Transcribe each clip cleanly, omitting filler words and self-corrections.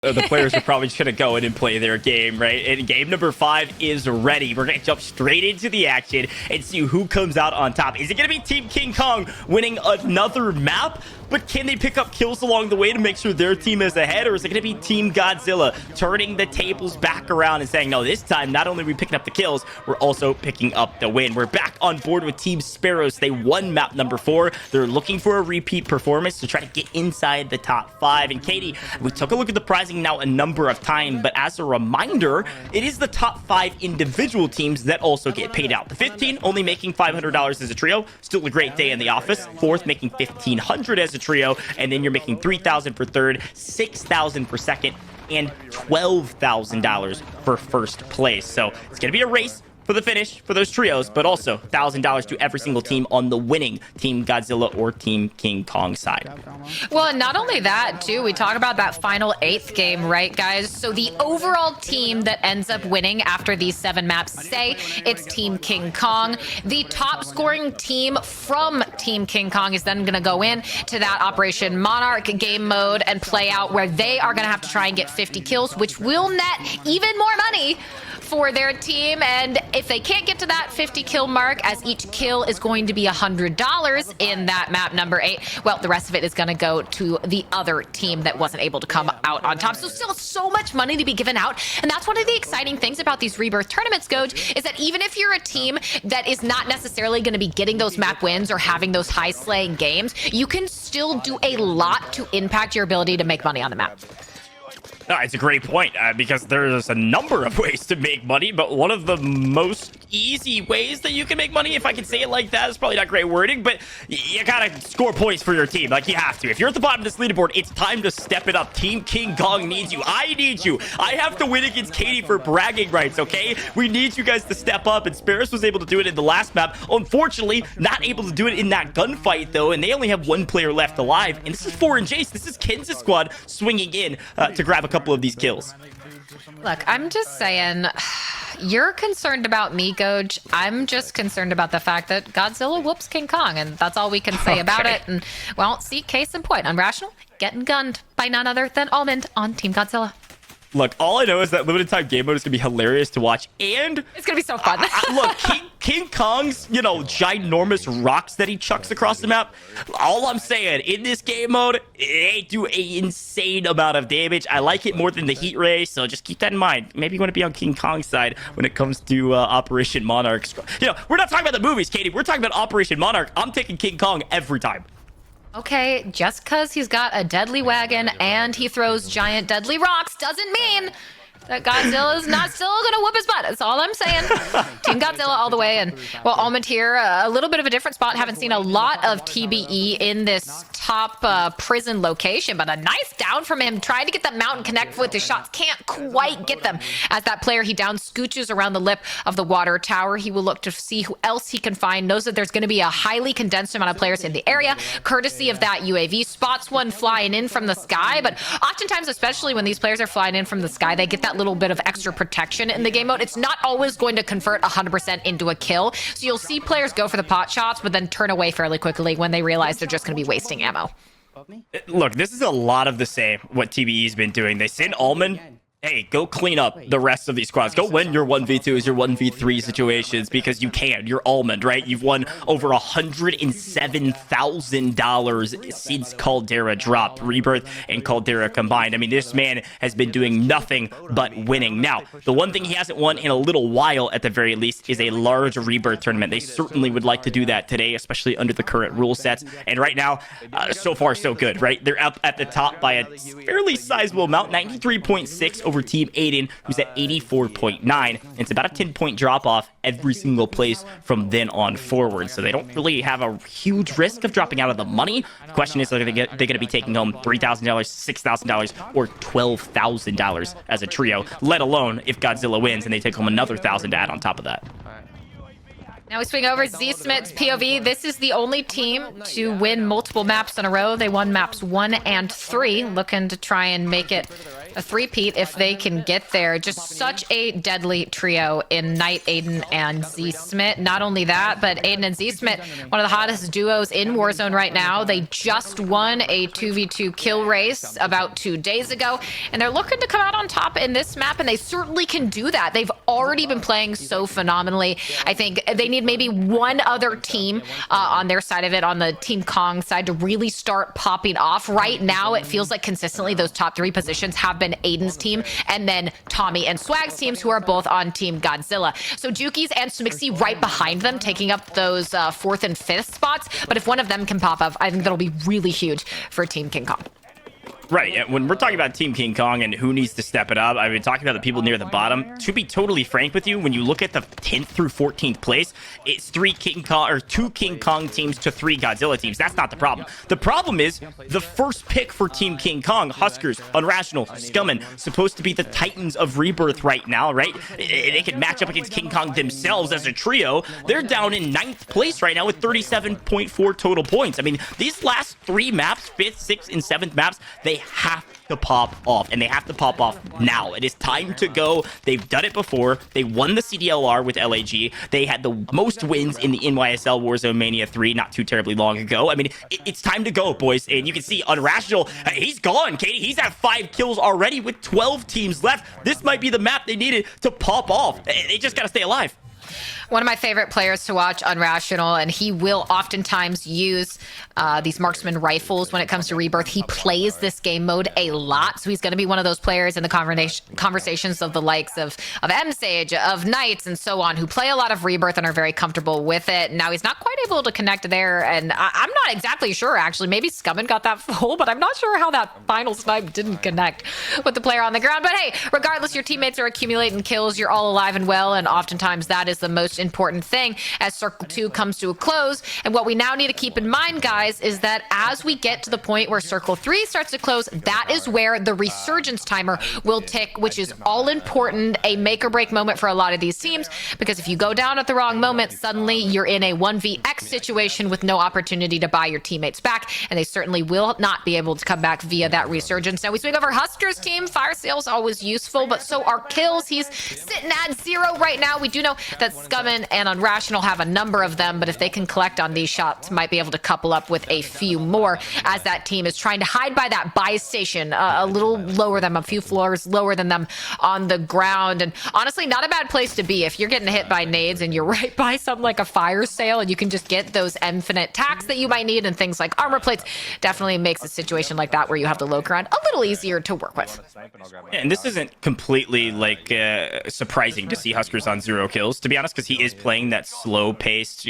The players are probably just going to go in and play their game, right? And game number 5 is ready. We're going to jump straight into the action and see who comes out on top. Is it going to be Team King Kong winning another map? But can they pick up kills along the way to make sure their team is ahead? Or is it going to be Team Godzilla turning the tables back around and saying, no, this time, not only are we picking up the kills, we're also picking up the win. We're back on board with Team Sparrows. They won map number 4. They're looking for a repeat performance to try to get inside the top 5. And Katie, we took a look at the prizing now a number of times, but as a reminder, it is the top 5 individual teams that also get paid out. The 15 only making $500 as a trio, still a great day in the office. 4th making $1,500 as a trio, and then you're making $3,000 for 3rd, $6,000 for 2nd, and $12,000 for 1st place. So it's gonna be a race for the finish for those trios, but also $1,000 to every single team on the winning Team Godzilla or Team King Kong side. Well, and not only that, too, we talk about that final 8th game, right, guys? So the overall team that ends up winning after these 7 maps, say it's Team King Kong. The top scoring team from Team King Kong is then going to go in to that Operation Monarch game mode and play out where they are going to have to try and get 50 kills, which will net even more money for their team. And if they can't get to that 50 kill mark, as each kill is going to be $100 in that map number 8, well, the rest of it is going to go to the other team that wasn't able to come out on top. So still so much money to be given out. And that's one of the exciting things about these Rebirth tournaments, Goj, is that even if you're a team that is not necessarily going to be getting those map wins or having those high slaying games, you can still do a lot to impact your ability to make money on the map. No, it's a great point because there's a number of ways to make money, but one of the most easy ways that you can make money, if I can say it like that, is probably not great wording, but you gotta score points for your team. Like, you have to. If you're at the bottom of this leaderboard, it's time to step it up. Team King Kong needs you. I need you. I have to win against Katie for bragging rights, okay? We need you guys to step up, and Sparrows was able to do it in the last map. Unfortunately, not able to do it in that gunfight, though, and they only have 1 player left alive, and this is 4 and Jace. This is Ken's squad swinging in to grab a couple of these kills. Look, I'm just saying, you're concerned about me, Goj. I'm just concerned about the fact that Godzilla whoops King Kong, and that's all we can say about it. And, well, see, case in point, Unrational getting gunned by none other than Almond on Team Godzilla. Look, all I know is that limited time game mode is going to be hilarious to watch, and it's going to be so fun. Look, King Kong's, ginormous rocks that he chucks across the map, all I'm saying, in this game mode, they do an insane amount of damage. I like it more than the heat ray, so just keep that in mind. Maybe you want to be on King Kong's side when it comes to Operation Monarch. We're not talking about the movies, Katie. We're talking about Operation Monarch. I'm taking King Kong every time. Okay, just because he's got a deadly wagon and he throws giant deadly rocks doesn't mean that Godzilla is not still going to whoop his butt. That's all I'm saying. Team Godzilla all the way. And, well, Almond here, a little bit of a different spot. Haven't seen a lot of TBE in this top prison location, but a nice down from him. Trying to get that mountain connect with his shots. Can't quite get them. As that player, he down scooches around the lip of the water tower. He will look to see who else he can find. Knows that there's going to be a highly condensed amount of players in the area, courtesy of that UAV. Spots one flying in from the sky, but oftentimes, especially when these players are flying in from the sky, they get that little bit of extra protection in the game mode. It's not always going to convert 100% into a kill. So you'll see players go for the pot shots, but then turn away fairly quickly when they realize they're just going to be wasting ammo. Look, this is a lot of the same what TBE's been doing. They send Almond, hey, go clean up the rest of these squads. Go win your 1v2s, your 1v3 situations, because you can. You're Almond, right? You've won over $107,000 since Caldera dropped. Rebirth and Caldera combined. I mean, this man has been doing nothing but winning. Now, the one thing he hasn't won in a little while, at the very least, is a large Rebirth tournament. They certainly would like to do that today, especially under the current rule sets. And right now, so far, so good, right? They're up at the top by a fairly sizable amount, 93.6 over Team Aiden, who's at 84.9. It's about a 10-point drop off every single place from then on forward. So they don't really have a huge risk of dropping out of the money. The question is, are they going to be taking home $3,000, $6,000, or $12,000 as a trio, let alone if Godzilla wins and they take home another $1,000 to add on top of that. Now we swing over Z Smith's POV. This is the only team to win multiple maps in a row. They won maps 1 and 3, looking to try and make it A three-peat if they can get there. Just such a deadly trio in Knight, Aydan, and zsmit. Not only that, but Aydan and zsmit, one of the hottest duos in Warzone right now. They just won a 2v2 kill race about 2 days ago, and they're looking to come out on top in this map, and they certainly can do that. They've already been playing so phenomenally. I think they need maybe one other team on their side of it, on the Team Kong side, to really start popping off. Right now, it feels like consistently those top 3 positions have been Aydan's team, and then Tommy and Swagg's teams, who are both on Team Godzilla. So Juki's and Smixy right behind them, taking up those 4th and 5th spots. But if one of them can pop up, I think that'll be really huge for Team King Kong. Right. When we're talking about Team King Kong and who needs to step it up, I've been talking about the people near the bottom. To be totally frank with you, when you look at the 10th through 14th place, it's 2 King Kong teams to 3 Godzilla teams. That's not the problem. The problem is the first pick for Team King Kong, Huskerrs, Unrational, Scummin, supposed to be the Titans of Rebirth right now, right? They could match up against King Kong themselves as a trio. They're down in 9th place right now with 37.4 total points. I mean, these last 3 maps, 5th, 6th, and 7th maps, they have to pop off, and they have to pop off now. It is time to go. They've done it before. They won the CDLR with LAG. They had the most wins in the NYSL Warzone Mania 3 not too terribly long ago. I mean, it's time to go, boys. And you can see Unrational, he's gone, Katie. He's at 5 kills already with 12 teams left. This might be the map they needed to pop off. They just got to stay alive. One of my favorite players to watch, Unrational, and he will oftentimes use these marksman rifles when it comes to Rebirth. He plays this game mode a lot, so he's going to be one of those players in the conversations of the likes of M-Sage, of Knights, and so on, who play a lot of Rebirth and are very comfortable with it. Now, he's not quite able to connect there, and I'm not exactly sure, actually. Maybe Scummin got that full, but I'm not sure how that final snipe didn't connect with the player on the ground. But hey, regardless, your teammates are accumulating kills. You're all alive and well, and oftentimes that is the most important thing as Circle 2 comes to a close. And what we now need to keep in mind, guys, is that as we get to the point where Circle 3 starts to close, that is where the resurgence timer will tick, which is all important, a make or break moment for a lot of these teams, because if you go down at the wrong moment, suddenly you're in a 1vx situation with no opportunity to buy your teammates back, and they certainly will not be able to come back via that resurgence. Now we swing over Huskerrs' team. Fire sales always useful, but so are kills. He's sitting at 0 right now. We do know that Scummin and Unrational have a number of them, but if they can collect on these shots, might be able to couple up with a few more, as that team is trying to hide by that buy station a little lower than a few floors lower than them on the ground. And honestly, not a bad place to be if you're getting hit by nades and you're right by something like a fire sale, and you can just get those infinite tacks that you might need and things like armor plates. Definitely makes a situation like that where you have the low ground a little easier to work with. Yeah, and this isn't completely like surprising to see Huskerrs on 0 kills, to be honest, because he is playing that slow-paced,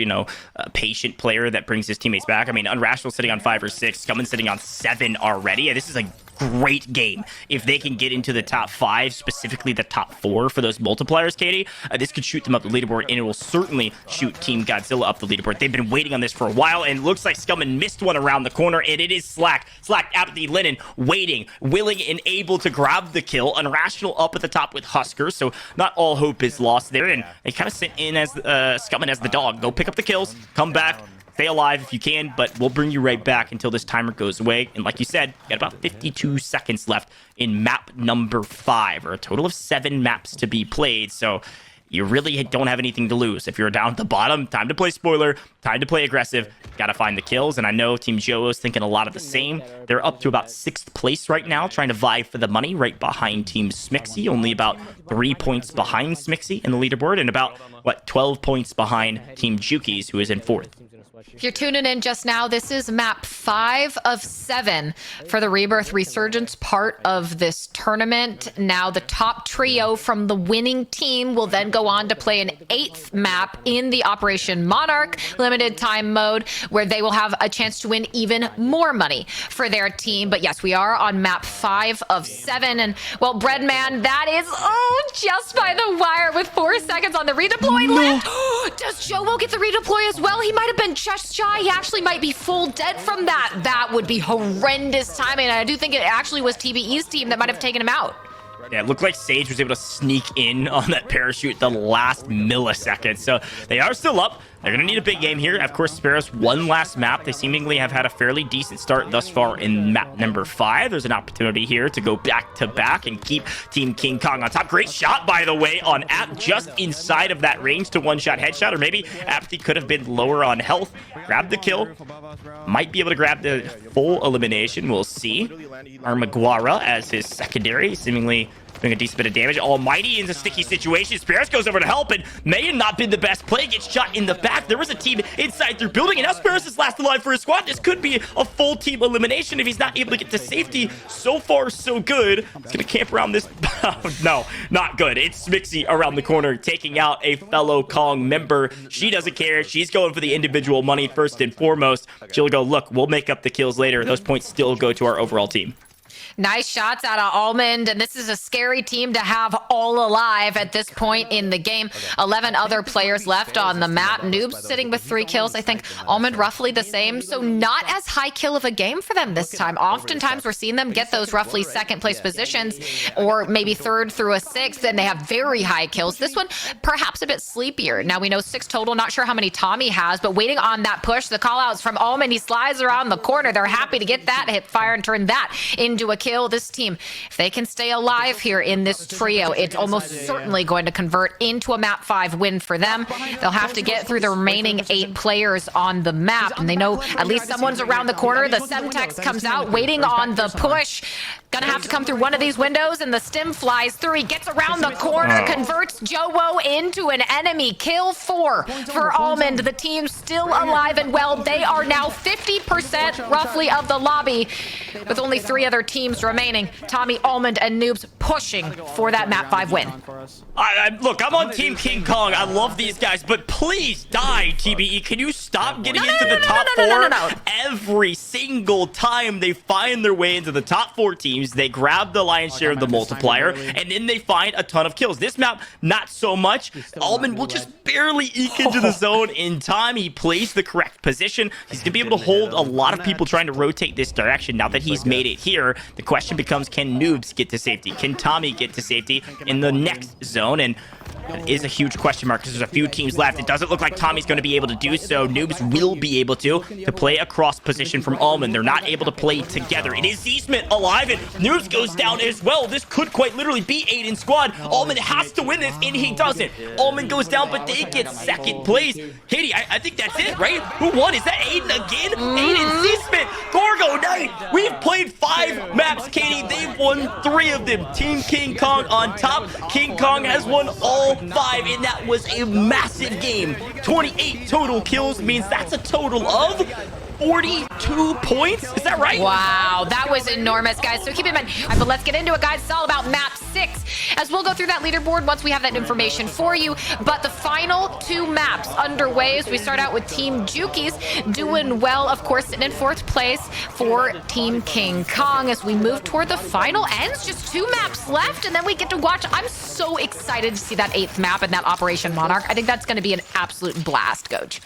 patient player that brings his teammates back. I mean, Unrational sitting on 5 or 6, Scummin sitting on 7 already. And this is a great game. If they can get into the top 5, specifically the top 4 for those multipliers, Katie, this could shoot them up the leaderboard, and it will certainly shoot Team Godzilla up the leaderboard. They've been waiting on this for a while, and it looks like Scummin missed one around the corner, and it is Slack out of the linen, waiting, willing, and able to grab the kill. Unrational up at the top with Huskerrs, so not all hope is lost there, and they kind of sit in as Scummin as the dog. Go pick up the kills, come back, stay alive if you can, but we'll bring you right back until this timer goes away. And like you said, you got about 52 seconds left in map number 5, or a total of 7 maps to be played. So you really don't have anything to lose. If you're down at the bottom, time to play spoiler, time to play aggressive, gotta find the kills. And I know Team Joewo is thinking a lot of the same. They're up to about 6th place right now, trying to vie for the money right behind Team Smixy, only about 3 points behind Smixy in the leaderboard, and about, 12 points behind Team Juki's, who is in 4th. If you're tuning in just now, this is map 5 of 7 for the Rebirth Resurgence part of this tournament. Now, the top trio from the winning team will then go on to play an 8th map in the Operation Monarch limited time mode, where they will have a chance to win even more money for their team. But yes, we are on map 5 of 7. And, well, Breadman, that is, just by the wire with 4 seconds on the redeploy left. Does Joewo get the redeploy as well? He might have been just shy. He actually might be full dead from that. That would be horrendous timing. And I do think it actually was TBE's team that might have taken him out. Yeah, it looked like Sage was able to sneak in on that parachute the last millisecond. So they are still up. They're going to need a big game here. Of course, Sparrows one last map. They seemingly have had a fairly decent start thus far in map number 5. There's an opportunity here to go back-to-back and keep Team King Kong on top. Great shot, by the way, on App just inside of that range to one-shot headshot. Or maybe Apathy could have been lower on health. Grab the kill. Might be able to grab the full elimination. We'll see. Armaguara as his secondary, seemingly doing a decent bit of damage. Almighty in a sticky situation. Sparrows goes over to help, and may have not been the best play. Gets shot in the back. There was a team inside their building, and now Sparrows is last alive for his squad. This could be a full team elimination if he's not able to get to safety. So far, so good. He's going to camp around this. Oh, no, not good. It's Smixy around the corner, taking out a fellow Kong member. She doesn't care. She's going for the individual money first and foremost. She'll go, look, we'll make up the kills later. Those points still go to our overall team. Nice shots out of Almond, and this is a scary team to have all alive at this point in the game. 11 other players left on the map. Noobs sitting with 3 kills. I think Almond roughly the same, so not as high kill of a game for them this time. Oftentimes we're seeing them get those roughly second place positions, or maybe third through a 6th, and they have very high kills. This one perhaps a bit sleepier. Now we know 6 total, not sure how many Tommy has, but waiting on that push. The call outs from Almond. He slides around the corner. They're happy to get that hip fire and turn that into a kill. This team, if they can stay alive here in this trio, it's almost certainly going to convert into a map 5 win for them. They'll have to get through the remaining 8 players on the map, and they know at least someone's around the corner. The Semtex comes out waiting on the push. Gonna have to come through one of these windows, and the stim flies through. He gets around the corner, converts Joewo into an enemy. Kill 4 for Almond. The team's still alive and well. They are now 50% roughly of the lobby, with only 3 other teams remaining. Tommy, Almond, and Noobs pushing for that map 5 win. Look, I'm on Team King Kong. I love these guys, but please die, TBE. Can you stop getting into the top 4? Every single time they find their way into the top 4 teams, they grab the lion's share of the multiplier, and then they find a ton of kills. This map, not so much. Almond will just barely eke into the zone in time. He plays the correct position. He's going to be able to hold a lot of people trying to rotate this direction. Now that he's made it here, the question becomes, can Noobs get to safety? Can Tommy get to safety in the next zone? And that is a huge question mark because there's a few teams left. It doesn't look like Tommy's going to be able to do so. Noobs will be able to play across position from Almond. They're not able to play together. It is Zeesmith alive, and Noobs goes down as well. This could quite literally be Aiden squad. Almond has to win this, and he doesn't. Almond goes down, but they get second place. Katie, I think that's it, right? Who won? Is that Aiden again? Aiden Zeesmith, Gorgo Knight. We've played 5 maps, Katie. They've won 3 of them. Team King Kong on top. King Kong has won all 5, and that was a massive game. 28 total kills means that's a total of 42 points. Is that right? Wow, that was enormous, guys. So keep in mind, but let's get into it, guys. It's all about map 6, as we'll go through that leaderboard once we have that information for you. But the final 2 maps underway, as we start out with Team Jukies doing well, of course, sitting in 4th place for Team King Kong. As we move toward the final ends, just 2 maps left, and then we get to watch. I'm so excited to see that 8th map and that Operation Monarch. I think that's going to be an absolute blast, Coach.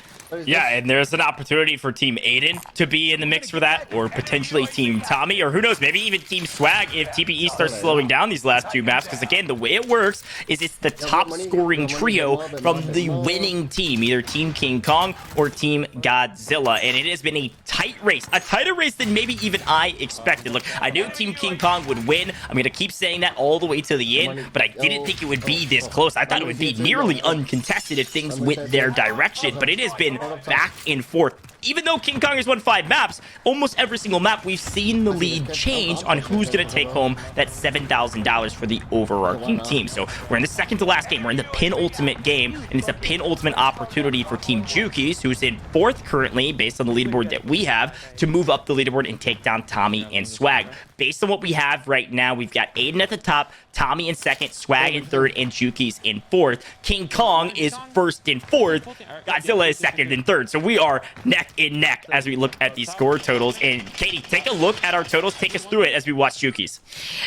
Yeah, and there's an opportunity for Team Aiden to be in the mix for that, or potentially Team Tommy, or who knows, maybe even Team Swagg if TPE starts slowing down these last 2 maps, because again, the way it works is it's the top scoring trio from the winning team, either Team King Kong or Team Godzilla, and it has been a tight race, a tighter race than maybe even I expected. Look, I knew Team King Kong would win. I'm going to keep saying that all the way to the end, but I didn't think it would be this close. I thought it would be nearly uncontested if things went their direction, but it has been back and forth. Even though King Kong has won 5 maps, almost every single map we've seen the lead change on who's going to take home that $7,000 for the overarching team. So we're in the second to last game. We're in the penultimate game, and it's a penultimate opportunity for Team Jukies, who's in 4th currently, based on the leaderboard that we have, to move up the leaderboard and take down Tommy and Swagg. Based on what we have right now, we've got Aiden at the top, Tommy in 2nd, Swagg in 3rd, and Jukies in 4th. King Kong is 1st and 4th. Godzilla is 2nd and 3rd. So we are neck and neck as we look at these score totals. And Katie, take a look at our totals. Take us through it as we watch Juki's.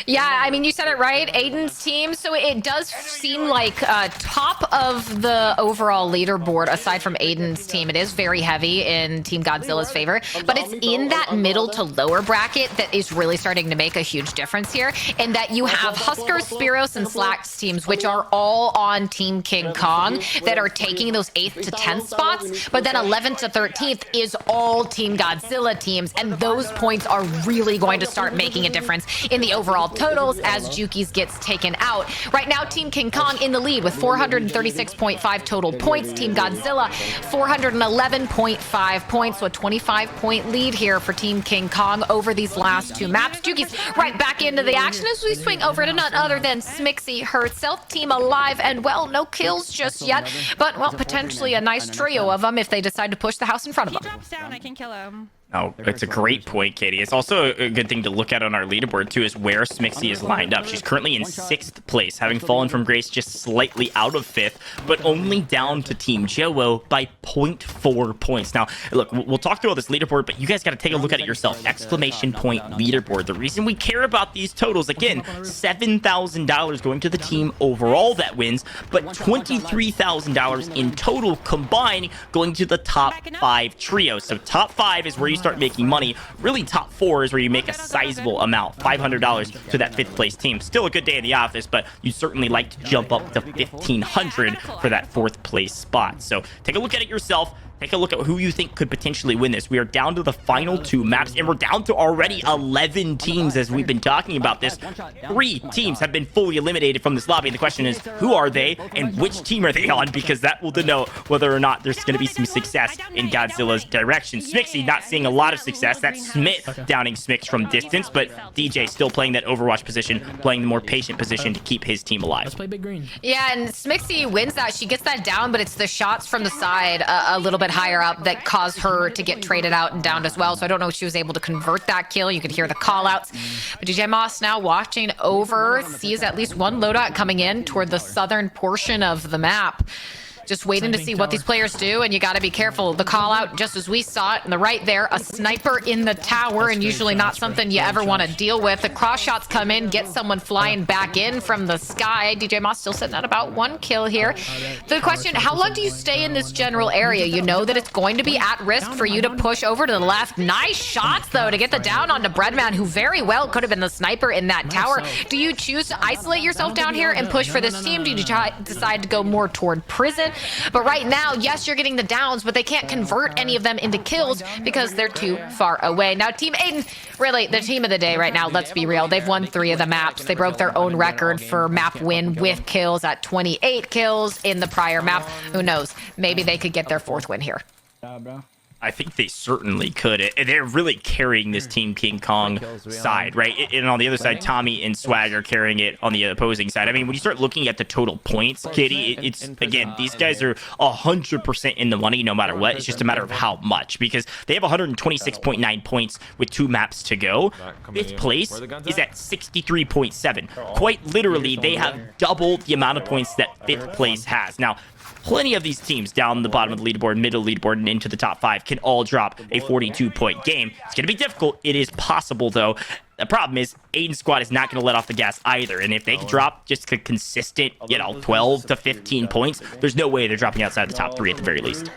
Yeah, I mean, you said it right. Aiden's team. So it does seem like top of the overall leaderboard, aside from Aiden's team. It is very heavy in Team Godzilla's favor, but it's in that middle to lower bracket that is really starting to make a huge difference here. And that you have Huskerrs, Spiros, and Slack's teams, which are all on Team King Kong, that are taking those 8th to 10th spots. But then 11th to 13th is all Team Godzilla teams, and those points are really going to start making a difference in the overall totals as Juki's gets taken out. Right now, Team King Kong in the lead with 436.5 total points. Team Godzilla, 411.5 points, so a 25-point lead here for Team King Kong over these last 2 maps. Juki's right back into the action as we swing over to none other than Smixy herself. Team alive and well, no kills just yet, but, well, potentially a nice trio of them if they decide to push the house in front of them. He drops down, I can kill him. Oh, it's a great point, Katie. It's also a good thing to look at on our leaderboard, too, is where Smixy is lined up. She's currently in 6th place, having fallen from grace just slightly out of 5th, but only down to Team Joewo by 0.4 points. Now, look, we'll talk through all this leaderboard, but you guys got to take a look at it yourself. Exclamation point leaderboard. The reason we care about these totals, again, $7,000 going to the team overall that wins, but $23,000 in total combined going to the top 5 trio. So top 5 is where you start making money. Really, top 4 is where you make a sizable amount, $500 to that 5th place team. Still a good day in the office, but you certainly like to jump up to $1,500 for that 4th place spot. So take a look at it yourself. Take a look at who you think could potentially win this. We are down to the final 2 maps, and we're down to already 11 teams as we've been talking about this. 3 teams have been fully eliminated from this lobby. The question is, who are they, and which team are they on? Because that will denote whether or not there's going to be some success in Godzilla's direction. Smixy not seeing a lot of success. That's Smith downing Smix from distance, but DJ still playing that Overwatch position, playing the more patient position to keep his team alive. Let's play big green. Yeah, and Smixy wins that. She gets that down, but it's the shots from the side a little bit higher up that caused her to get traded out and downed as well. So I don't know if she was able to convert that kill. You could hear the call outs. But DJ Moss now watching over, sees at least one loadout coming in toward the southern portion of the map. Just waiting to see what these players do, and you got to be careful. The call out, just as we saw it in the right there, a sniper in the tower, and usually not something you ever want to deal with. The cross shots come in, get someone flying back in from the sky. DJ Moss still sitting at about 1 kill here. The question, how long do you stay in this general area? You know that it's going to be at risk for you to push over to the left. Nice shots, though, to get the down onto Breadman, who very well could have been the sniper in that tower. Do you choose to isolate yourself down here and push for this team? Do you decide to go more toward prison? But right now, yes, you're getting the downs, but they can't convert any of them into kills because they're too far away. Now, Team Aiden, really the team of the day right now, let's be real. They've won 3 of the maps. They broke their own record for map win with kills at 28 kills in the prior map. Who knows? Maybe they could get their 4th win here. I think they certainly could. They're really carrying this Team King Kong side, right? And on the other side, Tommy and Swagg are carrying it on the opposing side. I mean, when you start looking at the total points, Kitty, it's, again, these guys are 100% in the money no matter what. It's just a matter of how much, because they have 126.9 points with 2 maps to go. 5th place is at 63.7. Quite literally, they have double the amount of points that 5th place has. Now, plenty of these teams down the bottom of the leaderboard, middle leaderboard, and into the top 5 can all drop a 42-point game. It's going to be difficult. It is possible, though. The problem is Aiden's squad is not going to let off the gas either. And if they drop just a consistent, 12 to 15 points, there's no way they're dropping outside the top 3 at the very least.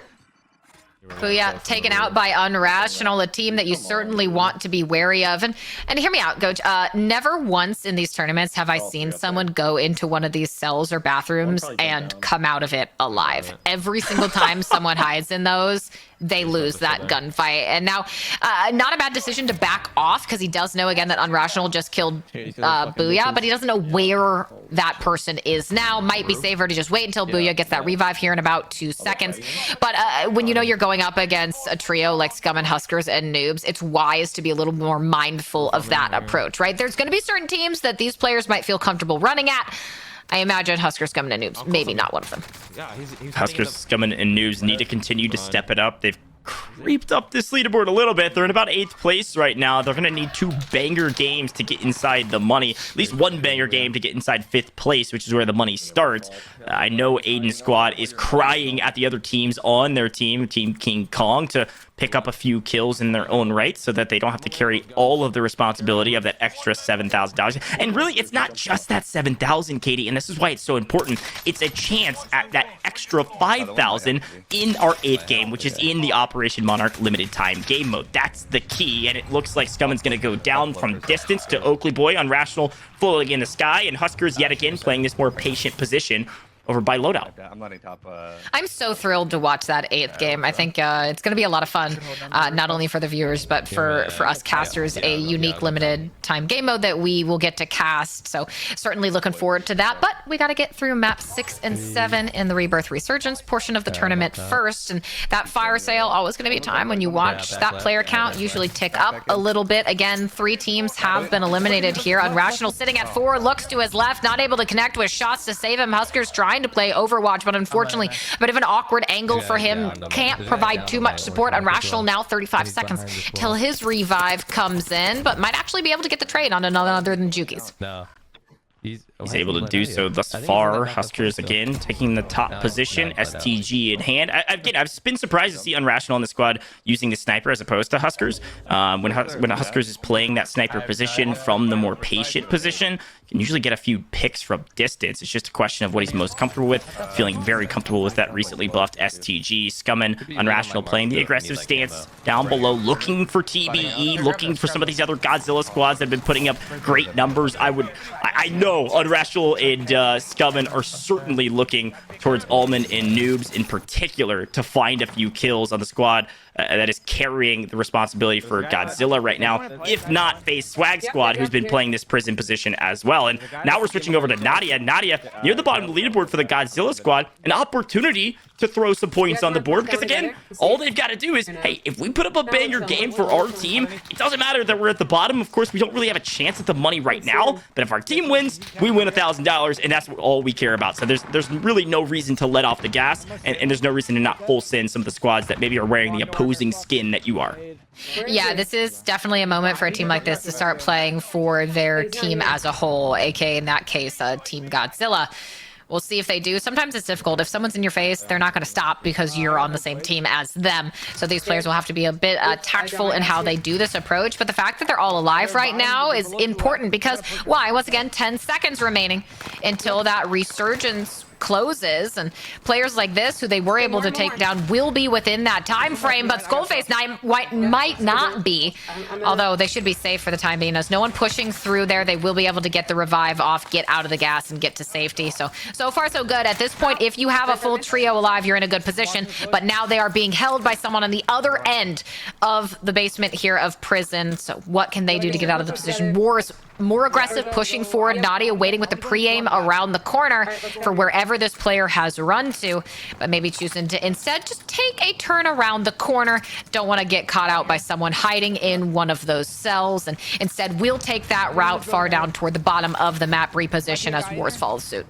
Booyah, taken out by Unrational, a team that you certainly want to be wary of. And hear me out, Coach. Never once in these tournaments have I seen someone go into one of these cells or bathrooms and come out of it alive. Every single time someone hides in those, they lose that gunfight. And now, not a bad decision to back off, because he does know, again, that Unrational just killed Booyah, but he doesn't know where that person is now. Might be safer to just wait until Booyah gets that revive here in about 2 seconds. But when you know you're going up against a trio like Scum and Huskerrs and Noobs, it's wise to be a little more mindful of that approach, right? There's going to be certain teams that these players might feel comfortable running at. I imagine Huskerrs, Scum, and Noobs, maybe not one of them. Huskerrs, Scum, and Noobs need to continue to step it up. They've creeped up this leaderboard a little bit. They're in about 8th place right now. They're going to need 2 banger games to get inside the money. At least 1 banger game to get inside 5th place, which is where the money starts. I know Aiden's squad is crying at the other teams on their team, Team King Kong, to pick up a few kills in their own right so that they don't have to carry all of the responsibility of that extra $7,000. And really, it's not just that 7,000, Katie, and this is why it's so important. It's a chance at that extra 5,000 in our 8th game, which is in the Operation Monarch limited time game mode. That's the key, and it looks like Scumman's going to go down from distance to Oakley Boy on Rational, floating in the sky, and Huskerrs yet again playing this more patient position over by loadout. I'm letting top. I'm so thrilled to watch that 8th game. I think it's going to be a lot of fun, not only for the viewers, but for us casters, a unique limited time game mode that we will get to cast. So certainly looking forward to that. But we got to get through map 6 and 7 in the Rebirth Resurgence portion of the tournament first. And that fire sale, always going to be a time when you watch that player count usually tick up a little bit. Again, 3 teams have been eliminated here. Unrational sitting at 4, looks to his left, not able to connect with shots to save him. Huskerrs trying to play Overwatch, but unfortunately a bit of an awkward angle for him. Can't provide too much support. Unrational now 35 seconds till his revive comes in, but might actually be able to get the trade on another other than Juki's. No. He's able to do so thus far. Huskerrs again taking the top position, STG in hand. Again, I've been surprised to see Unrational in the squad using the sniper as opposed to Huskerrs. When Huskerrs is playing that sniper position from the more patient position, can usually get a few picks from distance. It's just a question of what he's most comfortable with. Feeling very comfortable with that recently buffed STG. Scumman, Unrational playing the aggressive stance down below, looking for TBE, looking for some of these other Godzilla squads that have been putting up great numbers. I know Unrational and Scumman are certainly looking towards Almond and Noobs in particular to find a few kills on the squad that is carrying the responsibility for Godzilla right now, if not face Swagg squad, who's been playing this prison position as well. And now we're switching over to Nadia. Nadia, near the bottom of the leaderboard for the Godzilla squad, an opportunity to throw some points on the board, because again, all they've got to do is, hey, if we put up a banger game for our team, it doesn't matter that we're at the bottom. Of course, we don't really have a chance at the money right now, but if our team wins, we win $1,000, and that's all we care about. So there's really no reason to let off the gas, and there's no reason to not full send some of the squads that maybe are wearing the opposing skin that you are. Yeah, this is definitely a moment for a team like this to start playing for their team as a whole, aka in that case, Team Godzilla. We'll see if they do. Sometimes it's difficult. If someone's in your face, they're not going to stop because you're on the same team as them. So these players will have to be a bit tactful in how they do this approach. But the fact that they're all alive right now is important because, why? Once again, 10 seconds remaining until that resurgence closes, and players like this who they were able to take down will be within that time frame, but Skullface might not be, although they should be safe for the time being. As no one pushing through there, they will be able to get the revive off, get out of the gas, and get to safety. So far so good. At this point, if you have a full trio alive, you're in a good position, but now they are being held by someone on the other end of the basement here of prison. So what can they do to get out of the position? War's more aggressive, pushing forward. Nadia waiting with the pre-aim around the corner for wherever this player has run to, but maybe choosing to instead just take a turn around the corner. Don't want to get caught out by someone hiding in one of those cells, and instead we'll take that route far down toward the bottom of the map, reposition as Wars follows suit.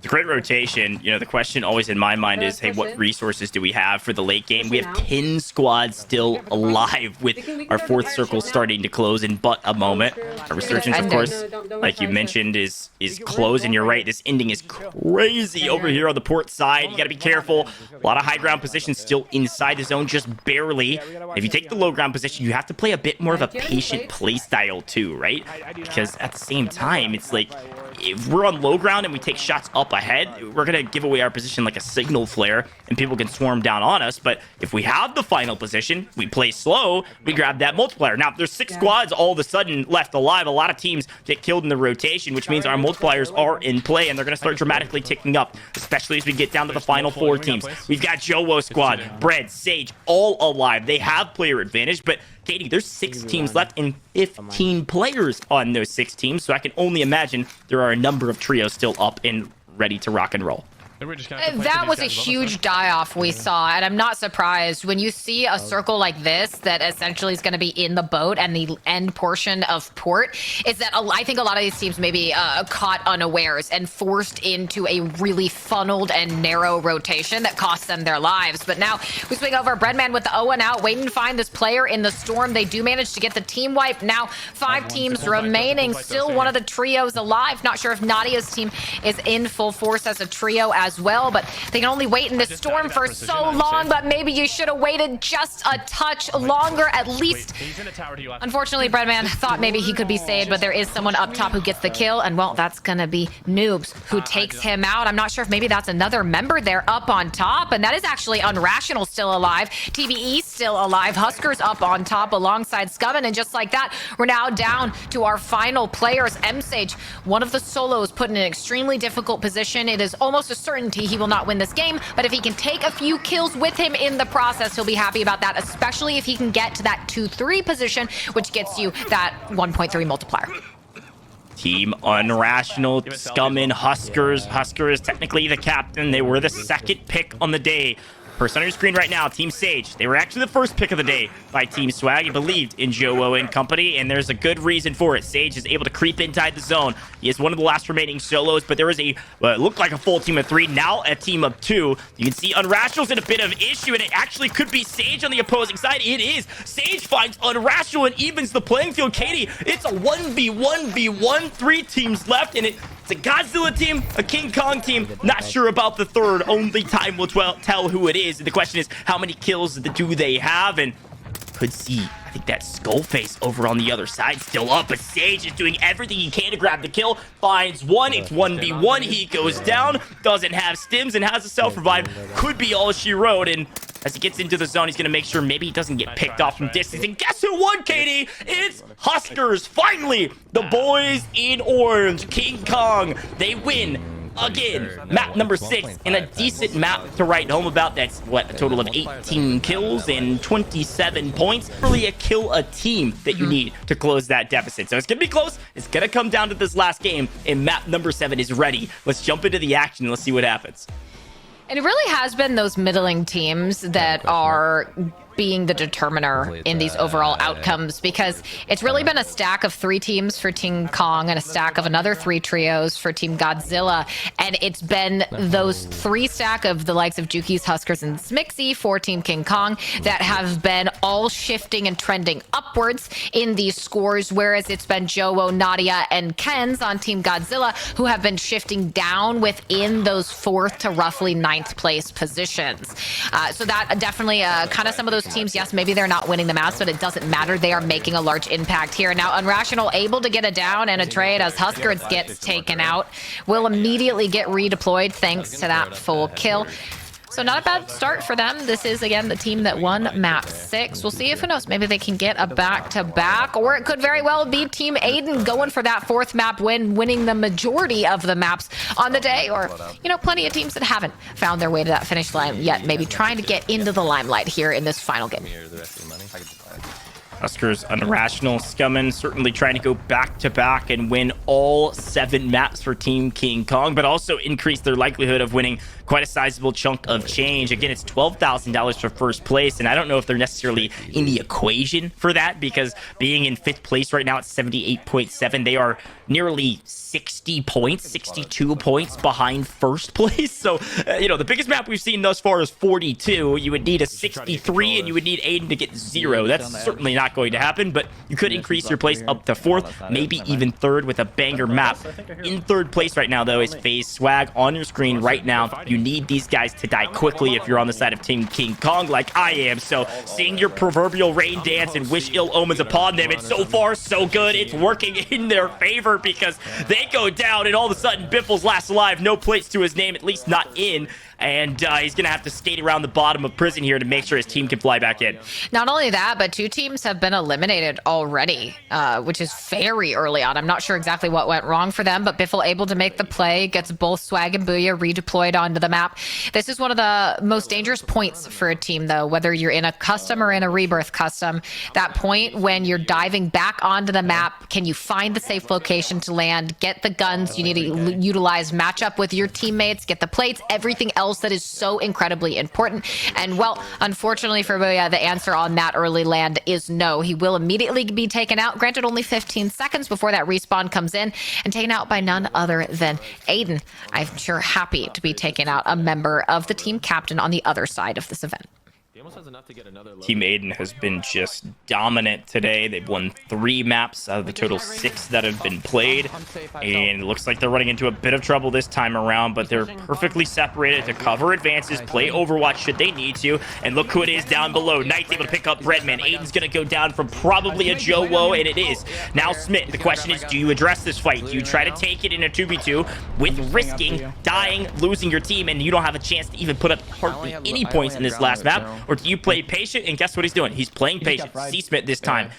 It's a great rotation. You know, the question always in my mind is, hey, what resources do we have for the late game? We have 10 squads still alive with our 4th circle starting to close in but a moment. Our resurgence, of course, like you mentioned, is close, and you're right, this ending is crazy over here on the port side. You got to be careful. A lot of high ground positions still inside the zone, just barely. If you take the low ground position, you have to play a bit more of a patient play style too, right? Because at the same time, it's like, if we're on low ground and we take shots up ahead, we're going to give away our position like a signal flare and people can swarm down on us. But if we have the final position, we play slow, we grab that multiplier. Now, there's 6 squads all of a sudden left alive. A lot of teams get killed in the rotation, which means our multipliers are in play, and they're going to start dramatically ticking up, especially as we get down to the final 4 teams. We've got Joewo squad, Bread, Sage, all alive. They have player advantage, but Katie, there's 6 teams left and 15 players on those 6 teams, so I can only imagine there are a number of trios still up and ready to rock and roll. That was a huge die-off we saw, and I'm not surprised when you see a circle like this that essentially is going to be in the boat and the end portion of port, is that I think a lot of these teams may be caught unawares and forced into a really funneled and narrow rotation that costs them their lives. But now we swing over Breadman with the Owen out, waiting to find this player in the storm. They do manage to get the team wipe. Now 5 teams remaining, still one of the trios alive. Not sure if Nadia's team is in full force as a trio as as well, but they can only wait in this storm for so long, but maybe you should have waited just a touch longer at least. Unfortunately, Breadman thought maybe he could be saved, but there is someone up top who gets the kill, and well, that's gonna be Noobs who takes him out. I'm not sure if maybe that's another member there up on top, and that is actually Unrational still alive, TVE still alive, Huskerrs up on top alongside Scummin, and just like that, we're now down to our final players. M-Sage, one of the solos, put in an extremely difficult position. It is almost a certainty he will not win this game, but if he can take a few kills with him in the process, he'll be happy about that, especially if he can get to that 2-3 position, which gets you that 1.3 multiplier. Team Unrational, Scummin, Huskerrs. Huskerrs is technically the captain. They were the second pick on the day. Person on your screen right now, Team Sage. They were actually the first pick of the day by Team Swagg. He believed in Joewo and company, and there's a good reason for it. Sage is able to creep inside the zone. He is one of the last remaining solos, but there is a, looked like a full team of 3, now a team of 2. You can see Unrational's in a bit of issue, and it actually could be Sage on the opposing side. It is. Sage finds Unrational and evens the playing field. Katie, it's a 1v1v1, 3 teams left, and it's a Godzilla team, a King Kong team. Not sure about the third. Only time will tell who it is. And the question is, how many kills do they have? And could see, I think that Skullface over on the other side still up, but Sage is doing everything he can to grab the kill. Finds one. It's 1v1. He goes down. Doesn't have stims and has a self-revive. Could be all she wrote. And as he gets into the zone, he's going to make sure maybe he doesn't get picked off from distance. And guess who won, Katie? It's Huskerrs. Finally, the boys in orange, King Kong, they win again. Map number 6, and a decent map to write home about. That's, what, a total of 18 kills and 27 points. Really a kill a team that you need to close that deficit. So it's going to be close. It's going to come down to this last game, and map number 7 is ready. Let's jump into the action and let's see what happens. And it really has been those middling teams that are being the determiner in these overall outcomes, because it's really been a stack of 3 teams for Team Kong and a stack of another 3 trios for Team Godzilla, and it's been those 3 stack of the likes of Juki's, Huskerrs, and Smixy for Team King Kong that have been all shifting and trending upwards in these scores, whereas it's been Joewo, Nadia, and Ken's on Team Godzilla who have been shifting down within those 4th to roughly 9th place positions. So that definitely kind of some of those teams, yes, maybe they're not winning the maps, but it doesn't matter. They are making a large impact here. Now, Unrational able to get a down and a trade as Huskerrs gets taken out. Will immediately get redeployed thanks to that full kill. So not a bad start for them. This is, again, the team that won map 6. We'll see if, who knows, maybe they can get a back-to-back, or it could very well be Team Aydan going for that 4th map win, winning the majority of the maps on the day, or, you know, plenty of teams that haven't found their way to that finish line yet, maybe trying to get into the limelight here in this final game. Huskerrs, Unrational, Scummin certainly trying to go back-to-back and win all 7 maps for Team King Kong, but also increase their likelihood of winning quite a sizable chunk of change. Again, it's $12,000 for first place, and I don't know if they're necessarily in the equation for that, because being in 5th place right now at 78.7, they are nearly 60 points, 62 points behind first place. So, you know, the biggest map we've seen thus far is 42. You would need a 63, and you would need Aydan to get 0. That's certainly not going to happen, but you could increase your place up to 4th, maybe even 3rd with a banger map. In 3rd place right now, though, is FaZe Swagg on your screen right now. You need these guys to die quickly if you're on the side of Team King Kong like I am. So seeing your proverbial rain dance and wish ill omens upon them, and so far so good. It's working in their favor, because they go down and all of a sudden Biffle's last alive, no plates to his name, at least not in. And he's going to have to skate around the bottom of prison here to make sure his team can fly back in. Not only that, but 2 teams have been eliminated already, which is very early on. I'm not sure exactly what went wrong for them, but Biffle able to make the play, gets both Swagg and Booyah redeployed onto the map. This is one of the most dangerous points for a team, though, whether you're in a custom or in a Rebirth custom. That point when you're diving back onto the map, can you find the safe location to land, get the guns you need to utilize, match up with your teammates, get the plates, everything else that is so incredibly important. And well, unfortunately for Booyah, the answer on that early land is no. He will immediately be taken out, granted only 15 seconds before that respawn comes in, and taken out by none other than Aydan. I'm sure happy to be taking out a member of the team captain on the other side of this event. Team Aiden has been just dominant today. They've won 3 maps out of the total 6 that have been played. And it looks like they're running into a bit of trouble this time around, but they're perfectly separated to cover advances, play Overwatch should they need to. And look who it is down below. Knight's able to pick up Redman. Aiden's going to go down from probably a Joewo, and it is. Now Smith, the question is, do you address this fight? Do you try to take it in a 2v2 with risking dying, losing your team, and you don't have a chance to even put up hardly any points in this last map? Or do you play patient? And guess what he's doing? He's playing patient. C-Smith this time,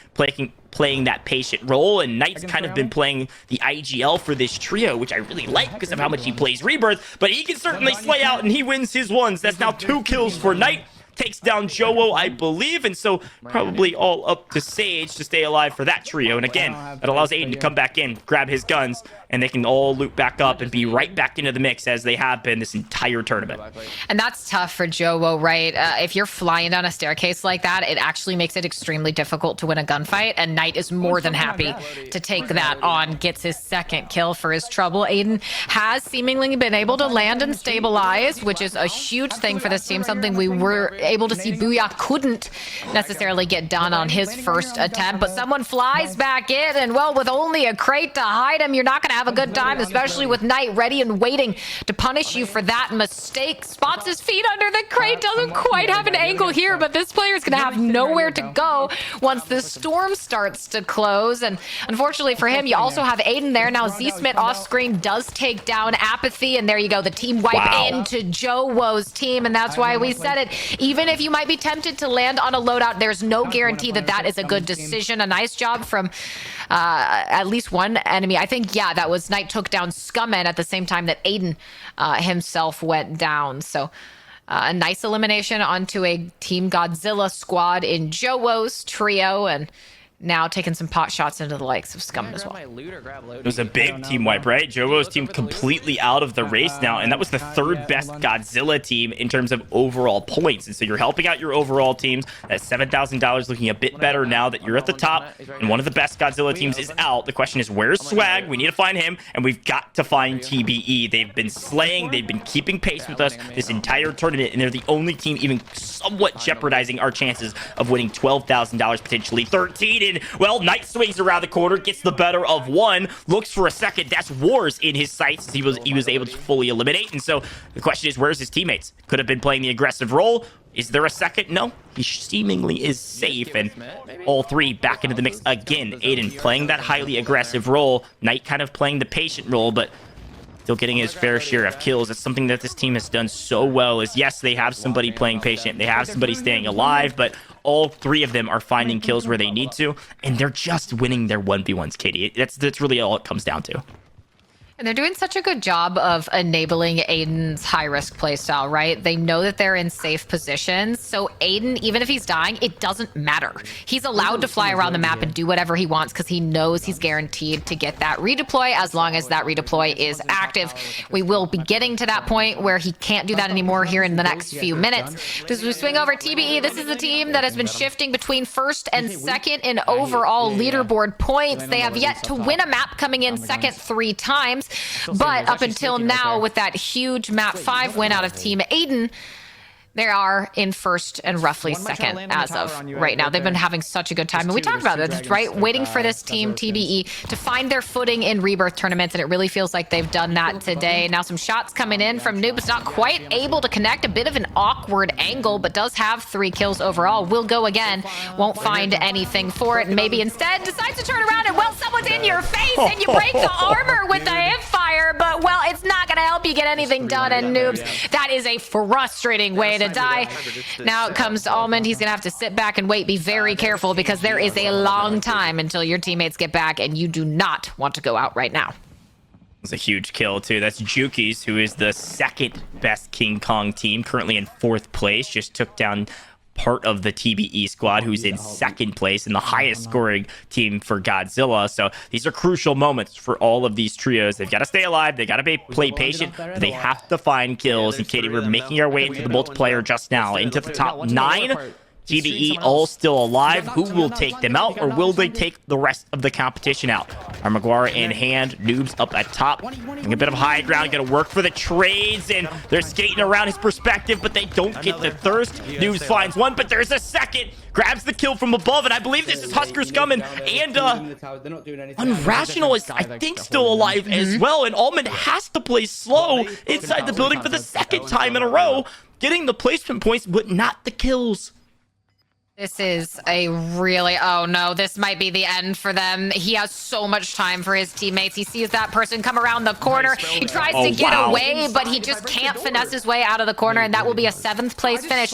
playing that patient role, and Knight's kind of been playing the IGL for this trio, which I really like because of how much he plays Rebirth, but he can certainly slay out, and he wins his ones. That's now 2 kills for Knight. Takes down Joewo, I believe, and so probably all up to Sage to stay alive for that trio. And again, that allows Aiden to come back in, grab his guns, and they can all loop back up and be right back into the mix as they have been this entire tournament. And that's tough for Joewo, right? If you're flying down a staircase like that, it actually makes it extremely difficult to win a gunfight, and Knight is more than happy to take that on, gets his 2nd kill for his trouble. Aiden has seemingly been able to land and stabilize, which is a huge thing for this team, something we were able to see Booyah couldn't necessarily get done on his first attempt, but someone flies back in, and well, with only a crate to hide him, you're not going to have a good time, especially with Knight ready and waiting to punish you for that mistake. Spots his feet under the crate, doesn't quite have an angle here, but this player is going to have nowhere to go once the storm starts to close. And unfortunately for him, you also have Aiden there. Now Z-Smith off screen does take down Apathy, and there you go, the team wipe into Joewo's team, and that's why we said it. Even if you might be tempted to land on a loadout, there's no guarantee that that is a good decision. A nice job from at least one enemy. I think, yeah, that was Knight took down Scumman at the same time that Aiden himself went down. So a nice elimination onto a Team Godzilla squad in Joewo's trio, and now taking some pot shots into the likes of Scumman as well. It was a big team wipe, right? Joewo's team completely out of the race now, and that was the 3rd best Godzilla team in terms of overall points. And so you're helping out your overall teams. That $7,000 looking a bit better now that you're at the top, and one of the best Godzilla teams is out. The question is, where's Swagg? We need to find him, and we've got to find TBE. They've been slaying, they've been keeping pace with us this entire tournament, and they're the only team even somewhat jeopardizing our chances of winning $12,000, potentially 13. Well, Knight swings around the corner, gets the better of one, looks for a second. That's Wars in his sights as he was able to fully eliminate. And so the question is, where's his teammates? Could have been playing the aggressive role. Is there a second? No, he seemingly is safe, and all 3 back into the mix again. Aiden playing that highly aggressive role, Knight kind of playing the patient role, but still getting his fair share of kills. It's something that this team has done so well. Is yes, they have somebody playing patient, they have somebody staying alive, but all 3 of them are finding kills where they need to, and they're just winning their 1v1s, Katie. That's really all it comes down to. And they're doing such a good job of enabling Aiden's high-risk playstyle, right? They know that they're in safe positions. So Aiden, even if he's dying, it doesn't matter. He's allowed to fly around the map and do whatever he wants because he knows he's guaranteed to get that redeploy as long as that redeploy is active. We will be getting to that point where he can't do that anymore here in the next few minutes. As we swing over TBE, this is the team that has been shifting between 1st and 2nd in overall leaderboard points. They have yet to win a map, coming in 2nd 3 times. But up until now, with that huge map 5 win out of Team Aiden, they are in 1st and roughly 2nd as of right now. They've been having such a good time. And we talked about this, right? Waiting for this team, TBE, to find their footing in Rebirth tournaments. And it really feels like they've done that today. Now some shots coming in from Noob. It's not quite able to connect. A bit of an awkward angle, but does have 3 kills overall. Will go again. Won't find anything for it. And maybe instead decides to turn around and, well, someone's in your face and you break the armor with the hip fire. But, well, it's not going to help you get anything done. And Noobs, that is a frustrating way to die. Now it comes to Almond. He's gonna have to sit back and wait. Be very careful because there is a long time until your teammates get back, and you do not want to go out right now. It's a huge kill too. That's Juki's, who is the 2nd best King Kong team, currently in 4th place. Just took down part of the TBE squad, who's in 2nd place and the highest scoring team for Godzilla. So these are crucial moments for all of these trios. They've got to stay alive, they got to play patient, but they have to find kills. And Katie, we're making our way into the multiplayer just now, into the top 9. GBE all still alive. Who will take them out, or will they take the rest of the competition out? Armaguara in hand, Noobs up at top. A bit of high ground, gonna work for the trades, and they're skating around his perspective, but they don't get the thirst. Noobs finds one, but there's a second. Grabs the kill from above, and I believe this is Huskerrs coming, and Unrational is, I think, still alive as well, and Almond has to play slow inside the building for the second time in a row, getting the placement points, but not the kills. This is a really, oh no, this might be the end for them. He has so much time for his teammates. He sees that person come around the corner. He tries to get away, but he just can't finesse his way out of the corner, and that will be a 7th place finish.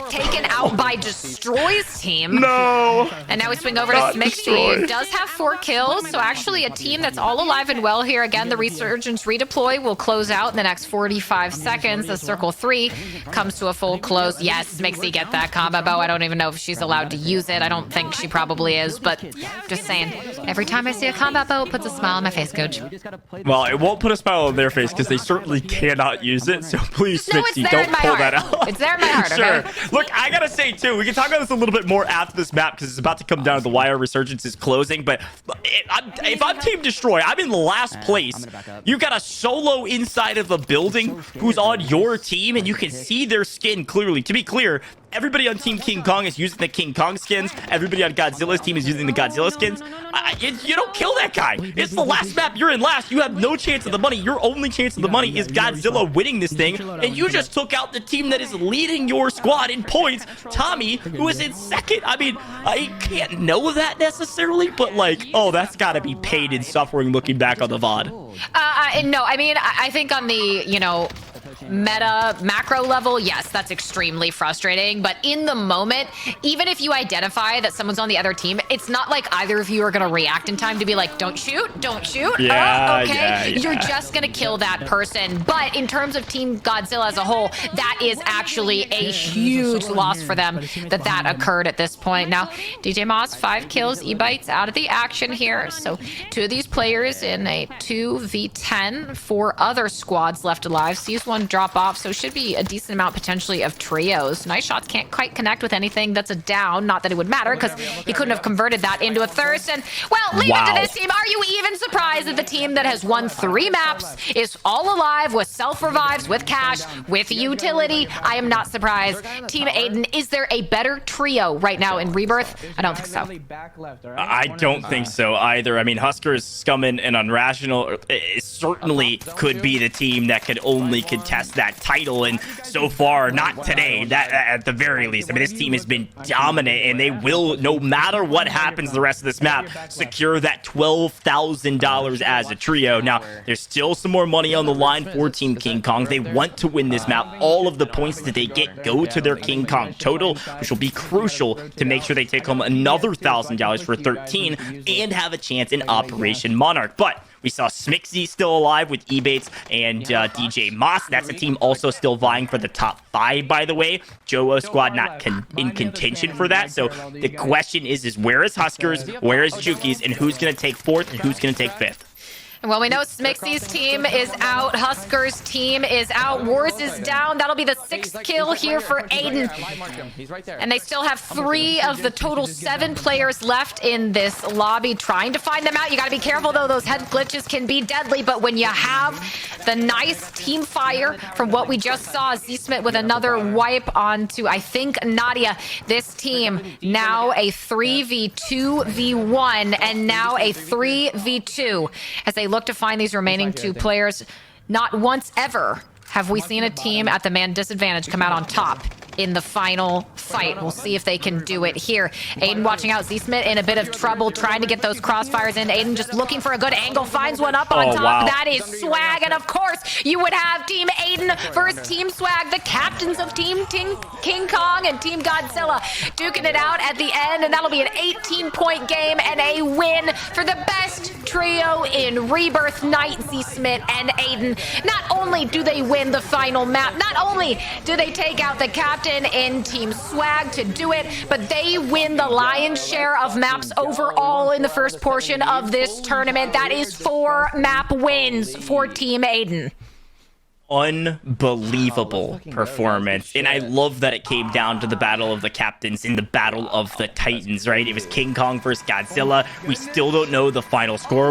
Taken out by Destroy's team. No! And now we swing over to Smixy. Does have 4 kills, so actually a team that's all alive and well here. Again, the Resurgence redeploy will close out in the next 45 seconds as Circle 3 comes to a full close. Yes, Smixy get that combo bow. I don't even know if she's allowed to use it. I don't think she probably is, but just saying, every time I see a combat bow, it puts a smile on my face, Coach. Well, it won't put a smile on their face because they certainly cannot use it, so please, Smixy, don't pull that out. It's there in my heart, Sure. okay? Look, I gotta say, too, we can talk about this a little bit more after this map because it's about to come down to the wire. Resurgence is closing, but if I'm Team Destroy, I'm in last place. You got a solo inside of the building who's on your team, and you can see their skin clearly. To be clear, everybody on Team King Kong is using the King Kong skins. Everybody on Godzilla's team is using the Godzilla skins. You don't kill that guy. It's the last map. You're in last. You have no chance of the money. Your only chance of the money is Godzilla winning this thing. And you just took out the team that is leading your squad in points, Tommy, who is in second. I mean, I can't know that necessarily, but like, oh, that's got to be pain and suffering looking back on the VOD. No, I mean, I think on the, you know, meta macro level, yes, that's extremely frustrating, but in the moment, even if you identify that someone's on the other team, it's not like either of you are going to react in time to be like, don't shoot. Yeah, okay, yeah. you're just going to kill that person. But in terms of Team Godzilla as a whole, that is actually a huge loss for them that occurred at this point. Now, DJ Moss, 5 kills, E-Bites out of the action here, so 2 of these players in a 2v10, 4 other squads left alive. Sees one drop off, so should be a decent amount potentially of trios. Nice shots, can't quite connect with anything. That's a down. Not that it would matter because he couldn't have converted that into a thirst. And well, leave it to this team. Are you even surprised that the team that has won 3 maps is all alive with self-revives, with cash, with utility? I am not surprised. Team Aiden, is there a better trio right now in Rebirth? I don't think so. I don't think so either. I mean, Huskerrs, Scummin, and Unrational certainly could be the team that could only contest that title, and so far, not today, that at the very least. I mean, this team has been dominant, and they will, no matter what happens the rest of this map, secure that $12,000 as a trio. Now, there's still some more money on the line for Team King Kong. They want to win this map. All of the points that they get go to their King Kong total, which will be crucial to make sure they take home another $1,000 for 13 and have a chance in Operation Monarch. But we saw Smixy still alive with Ebates and DJ Moss. That's a team also still vying for the top 5, by the way. Joewo squad not in contention for that. So the question is where is Huskerrs, where is Juki's, and who's going to take 4th and who's going to take 5th? Well, we know Smixy's team is out. Huskerrs' team is out. Wars is down. That'll be the 6th kill here for Aiden. And they still have 3 of the total 7 players left in this lobby trying to find them out. You got to be careful, though. Those head glitches can be deadly. But when you have the nice team fire from what we just saw, Z-Smith with another wipe onto, I think, Nadia. This team now a 3v2v1 and now a 3v2 as they look to find these remaining 2 players. Not once ever have we seen a team at the man disadvantage come out on top in the final fight. We'll see if they can do it here. Aiden watching out. Z-Smith in a bit of trouble trying to get those crossfires in. Aiden just looking for a good angle. Finds one up on top. Wow. That is Swagg. And of course, you would have Team Aiden versus Team Swagg, the captains of Team King Kong and Team Godzilla, duking it out at the end. And that'll be an 18-point game and a win for the best trio in Rebirth night, Z-Smith and Aiden. Not only do they win the final map, not only do they take out the captain in Team Swagg to do it, but they win the lion's share of maps overall in the first portion of this tournament. That is 4 map wins for Team Aiden. unbelievable performance. And I love that it came down to the battle of the captains in the battle of the titans, right? It was King Kong versus Godzilla. We still don't know the final score.